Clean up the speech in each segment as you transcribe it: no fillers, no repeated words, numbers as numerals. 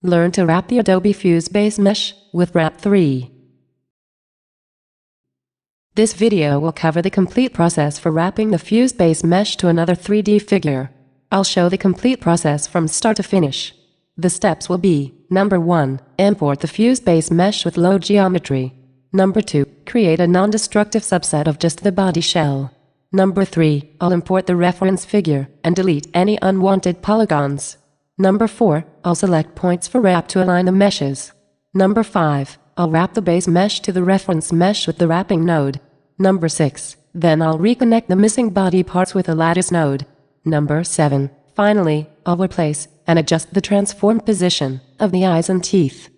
Learn to wrap the Adobe Fuse base mesh with Wrap3. This video will cover the complete process for wrapping the Fuse base mesh to another 3D figure. I'll show the complete process from start to finish. The steps will be: Number 1. Import the Fuse base mesh with low geometry. Number 2. Create a non-destructive subset of just the body shell. Number 3. I'll import the reference figure and delete any unwanted polygons. Number 4. I'll select points for wrap to align the meshes. Number 5. I'll wrap the base mesh to the reference mesh with the wrapping node. Number 6. Then I'll reconnect the missing body parts with a lattice node. Number 7. Finally, I'll replace and adjust the transformed position of the eyes and teeth.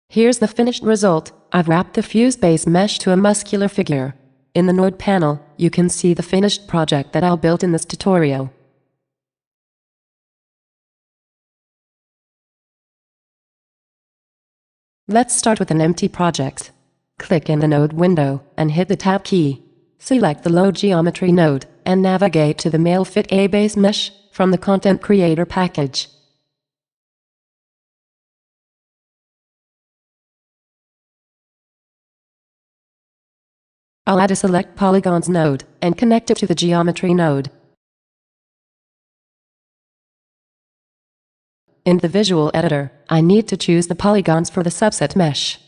Here's the finished result. I've wrapped the Fuse base mesh to a muscular figure. In the node panel, you can see the finished project that I'll build in this tutorial. Let's start with an empty project. Click in the node window and hit the Tab key. Select the low geometry node and navigate to the Male Fit A base mesh from the Content Creator package. I'll add a Select Polygons node and connect it to the Geometry node. In the visual editor, I need to choose the polygons for the subset mesh.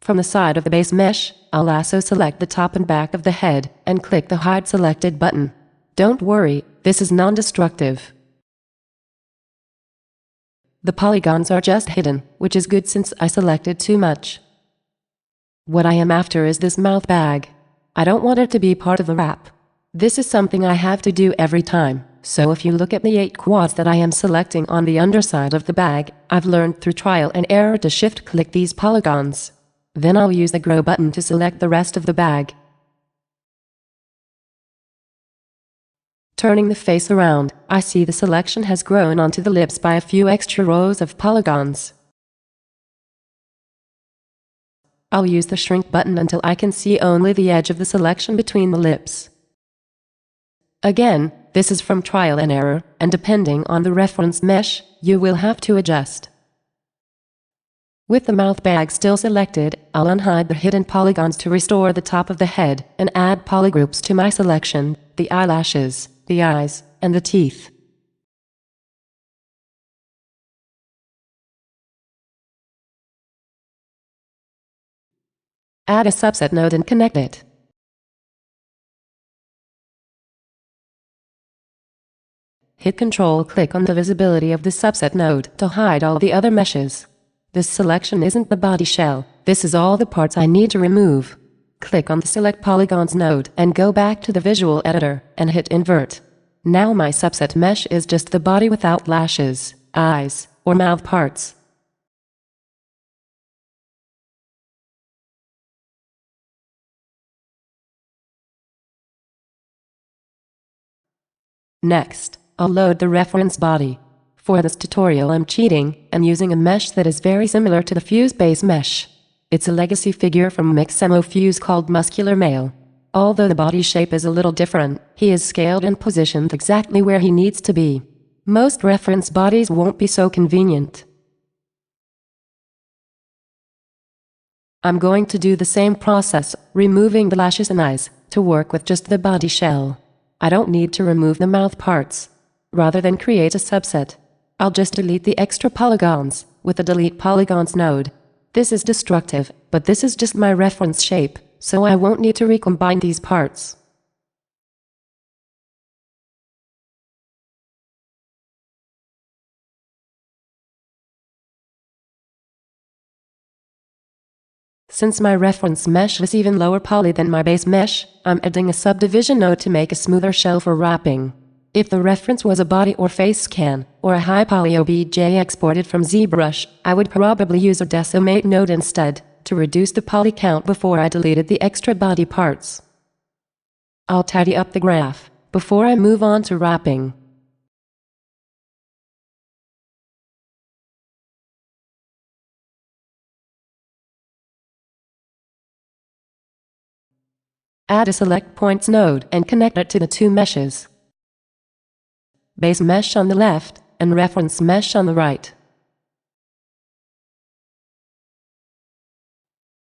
From the side of the base mesh, I'll also select the top and back of the head and click the Hide Selected button. Don't worry, this is non-destructive. The polygons are just hidden, which is good since I selected too much. What I am after is this mouth bag. I don't want it to be part of the wrap. This is something I have to do every time, so if you look at the 8 quads that I am selecting on the underside of the bag, I've learned through trial and error to shift-click these polygons. Then I'll use the Grow button to select the rest of the bag. Turning the face around, I see the selection has grown onto the lips by a few extra rows of polygons. I'll use the Shrink button until I can see only the edge of the selection between the lips. Again, this is from trial and error, and depending on the reference mesh, you will have to adjust. With the mouth bag still selected, I'll unhide the hidden polygons to restore the top of the head and add polygroups to my selection, the eyelashes, the eyes, and the teeth. Add a subset node and connect it. Hit Ctrl-click on the visibility of the subset node to hide all the other meshes. This selection isn't the body shell, this is all the parts I need to remove. Click on the Select Polygons node and go back to the visual editor and hit Invert. Now my subset mesh is just the body without lashes, eyes, or mouth parts. Next, I'll load the reference body. For this tutorial I'm cheating and using a mesh that is very similar to the Fuse base mesh. It's a legacy figure from Mixamo Fuse called Muscular Male. Although the body shape is a little different, he is scaled and positioned exactly where he needs to be. Most reference bodies won't be so convenient. I'm going to do the same process, removing the lashes and eyes, to work with just the body shell. I don't need to remove the mouth parts. Rather than create a subset, I'll just delete the extra polygons with the Delete Polygons node. This is destructive, but this is just my reference shape, so I won't need to recombine these parts. Since my reference mesh is even lower poly than my base mesh, I'm adding a subdivision node to make a smoother shell for wrapping. If the reference was a body or face scan, or a high poly OBJ exported from ZBrush, I would probably use a decimate node instead, to reduce the poly count before I deleted the extra body parts. I'll tidy up the graph before I move on to wrapping. Add a Select Points node and connect it to the two meshes. Base mesh on the left and reference mesh on the right.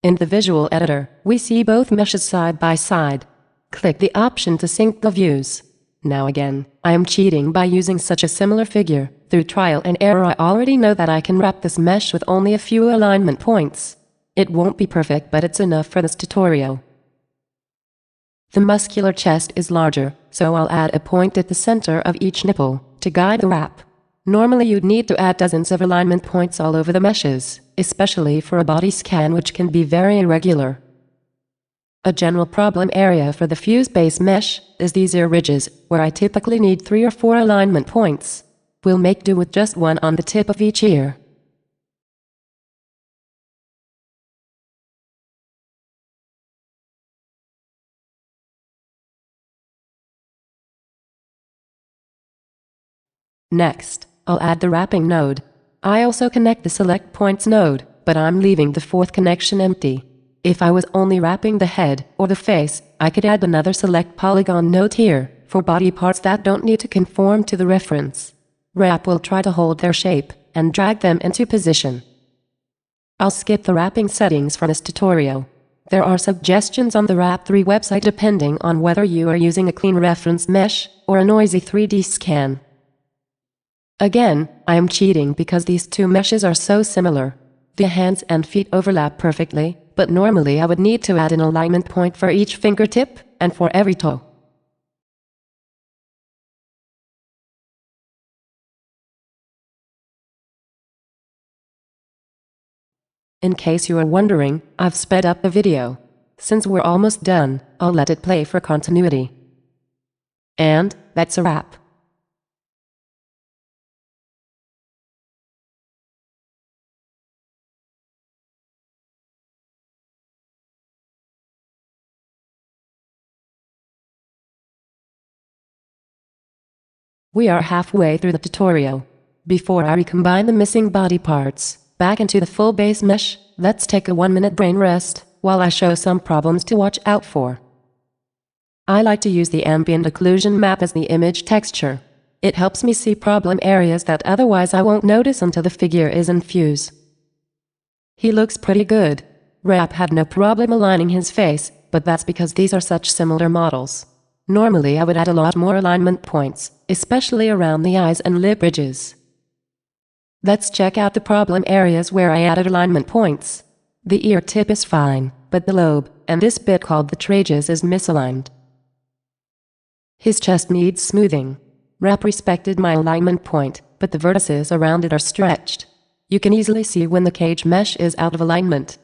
In the visual editor, we see both meshes side by side. Click the option to sync the views. Now again, I am cheating by using such a similar figure. Through trial and error, I already know that I can wrap this mesh with only a few alignment points. It won't be perfect, but it's enough for this tutorial. The muscular chest is larger, so I'll add a point at the center of each nipple to guide the wrap. Normally you'd need to add dozens of alignment points all over the meshes, especially for a body scan, which can be very irregular. A general problem area for the Fuse base mesh is these ear ridges, where I typically need 3 or 4 alignment points. We'll make do with just one on the tip of each ear. Next, I'll add the wrapping node. I also connect the Select Points node, but I'm leaving the fourth connection empty. If I was only wrapping the head or the face, I could add another Select Polygon node here, for body parts that don't need to conform to the reference. Wrap will try to hold their shape and drag them into position. I'll skip the wrapping settings for this tutorial. There are suggestions on the Wrap3 website depending on whether you are using a clean reference mesh or a noisy 3D scan. Again, I am cheating because these two meshes are so similar. The hands and feet overlap perfectly, but normally I would need to add an alignment point for each fingertip and for every toe. In case you are wondering, I've sped up the video. Since we're almost done, I'll let it play for continuity. And that's a wrap. We are halfway through the tutorial. Before I recombine the missing body parts back into the full base mesh, let's take a 1-minute brain rest while I show some problems to watch out for. I like to use the ambient occlusion map as the image texture. It helps me see problem areas that otherwise I won't notice until the figure is in Fuse. He looks pretty good. Wrap had no problem aligning his face, but that's because these are such similar models. Normally I would add a lot more alignment points, especially around the eyes and lip ridges. Let's check out the problem areas where I added alignment points. The ear tip is fine, but the lobe, and this bit called the tragus, is misaligned. His chest needs smoothing. Wrap respected my alignment point, but the vertices around it are stretched. You can easily see when the cage mesh is out of alignment.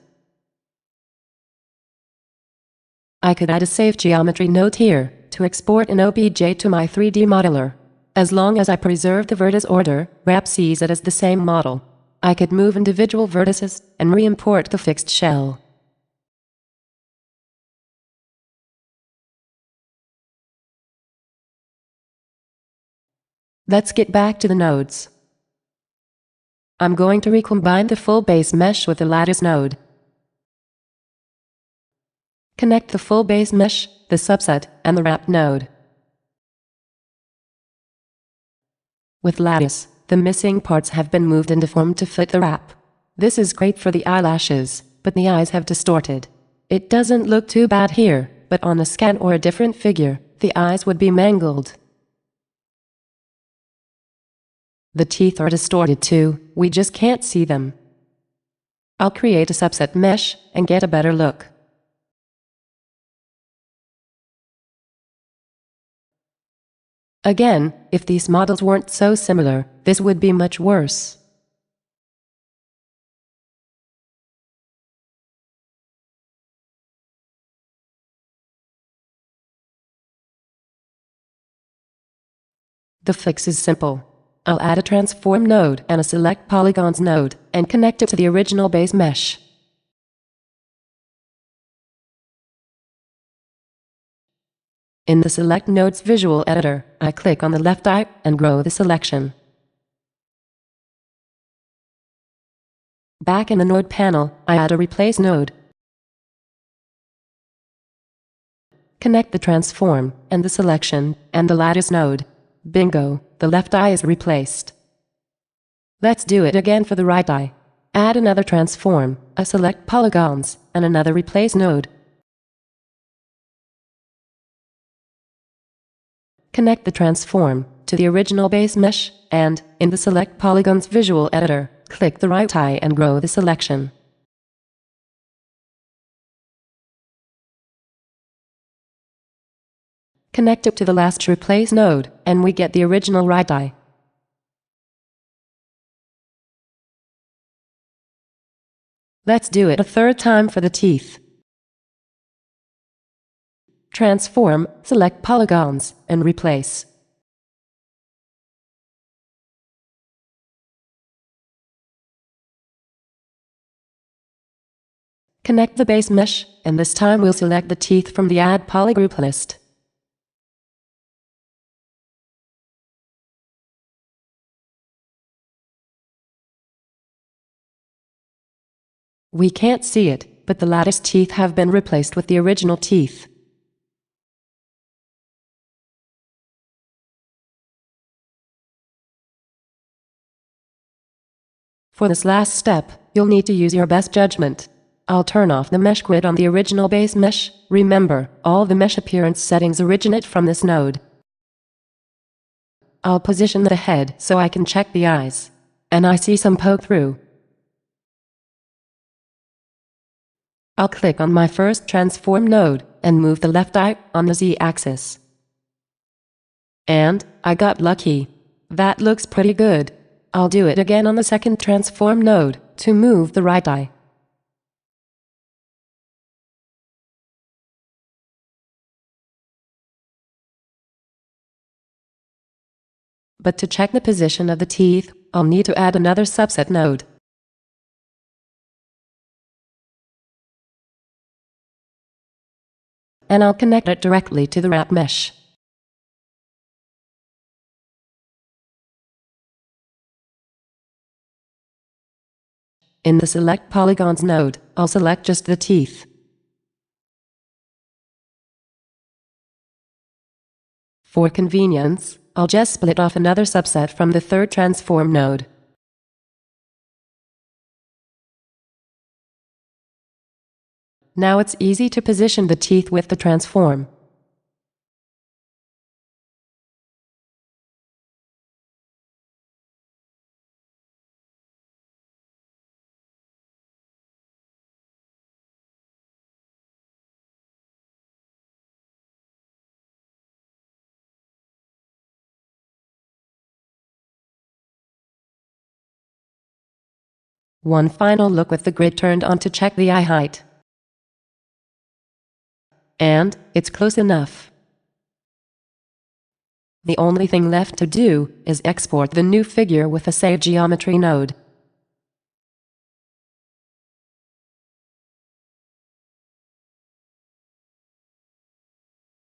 I could add a Save Geometry node here to export an OBJ to my 3D modeler. As long as I preserve the vertex order, Wrap sees it as the same model. I could move individual vertices and re-import the fixed shell. Let's get back to the nodes. I'm going to recombine the full base mesh with the Lattice node. Connect the full base mesh, the subset, and the wrap node. With Lattice, the missing parts have been moved and deformed to fit the wrap. This is great for the eyelashes, but the eyes have distorted. It doesn't look too bad here, but on a scan or a different figure, the eyes would be mangled. The teeth are distorted too, we just can't see them. I'll create a subset mesh and get a better look. Again, if these models weren't so similar, this would be much worse. The fix is simple. I'll add a transform node and a select polygons node and connect it to the original base mesh. In the Select Nodes visual editor, I click on the left eye and grow the selection. Back in the node panel, I add a Replace node. Connect the transform, and the selection, and the lattice node. Bingo, the left eye is replaced. Let's do it again for the right eye. Add another transform, a select polygons, and another replace node. Connect the transform to the original base mesh, and, in the Select Polygons visual editor, click the right eye and grow the selection. Connect it to the last replace node, and we get the original right eye. Let's do it a third time for the teeth. Transform, select polygons, and replace. Connect the base mesh, and this time we'll select the teeth from the Add Polygroup list. We can't see it, but the lattice teeth have been replaced with the original teeth. For this last step, you'll need to use your best judgment. I'll turn off the mesh grid on the original base mesh. Remember, all the mesh appearance settings originate from this node. I'll position the head so I can check the eyes. And I see some poke through. I'll click on my first transform node and move the left eye on the Z-axis. And I got lucky. That looks pretty good. I'll do it again on the second transform node to move the right eye. But to check the position of the teeth, I'll need to add another subset node. And I'll connect it directly to the wrap mesh. In the Select Polygons node, I'll select just the teeth. For convenience, I'll just split off another subset from the third transform node. Now it's easy to position the teeth with the transform. One final look with the grid turned on to check the eye height. And it's close enough. The only thing left to do is export the new figure with the Save Geometry node.